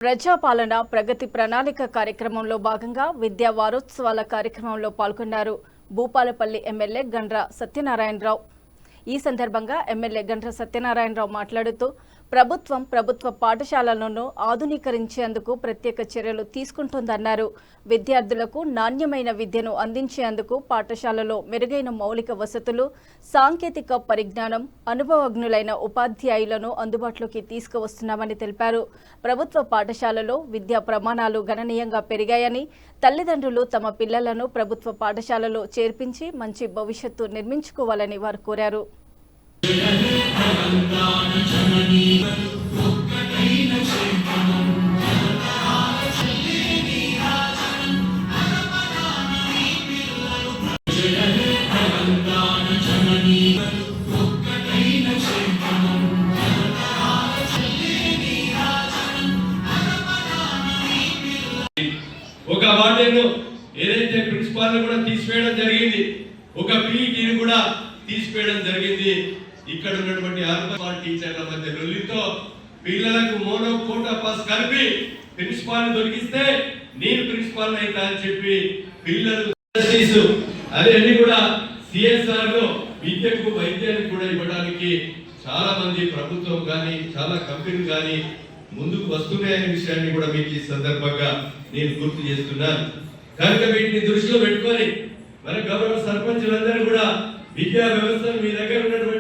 ప్రజాపాలన ప్రగతి ప్రణాళిక కార్యక్రమంలో భాగంగా విద్యా వారోత్సవాల కార్యక్రమంలో పాల్గొన్నారు భూపాలపల్లి ఎమ్మెల్యే గండ్ర సత్యనారాయణరావు। ఈ సందర్భంగా ఎమ్మెల్యే గండ్ర సత్యనారాయణరావు మాట్లాడుతూ ప్రభుత్వ పాఠశాలలను ఆధునీకరించేందుకు ప్రత్యేక చర్యలు తీసుకుంటోందన్నారు। విద్యార్థులకు నాణ్యమైన విద్యను అందించేందుకు పాఠశాలలో మెరుగైన మౌలిక వసతులు, సాంకేతిక పరిజ్ఞానం, అనుభవజ్ఞులైన ఉపాధ్యాయులను అందుబాటులోకి తీసుకువస్తున్నామని తెలిపారు। ప్రభుత్వ పాఠశాలలో విద్యా ప్రమాణాలు గణనీయంగా పెరిగాయని, తల్లిదండ్రులు తమ పిల్లలను ప్రభుత్వ పాఠశాలలో చేర్పించి మంచి భవిష్యత్తు నిర్మించుకోవాలని వారు కోరారు। ఒక వార్డెన్ ఏదైతే ప్రిన్సిపాల్ కూడా తీసివేయడం జరిగింది, ఒక పీఈటీని కూడా తీసివేయడం జరిగింది। ఇక్కడ ఉన్నటువంటి ఆర్మల్ టీచర్ల మధ్య రొల్లితో పిల్లలకు మోనో కోటా పాస్ కలిపి ప్రిన్సిపాల్ దొరికిస్తే నేను ప్రిన్సిపాల్ అయితా అని చెప్పి పిల్లలు అదే అన్ని కూడా సిఎస్ఆర్ లో విద్యకు వైద్యానికి కూడా ఇవ్వడానికి చాలా మంది ప్రభుత్వం కానీ చాలా కంపెనీలు కానీ ముందుకు వస్తున్నాయనే విషయాన్ని కూడా మీకు ఈ సందర్భంగా నేను గుర్తు చేస్తున్నాను। కనుక వీటిని దృష్టిలో పెట్టుకొని మన గౌరవ సర్పంచులందరూ కూడా విద్యా వ్యవస్థను మీ దగ్గర ఉన్నటువంటి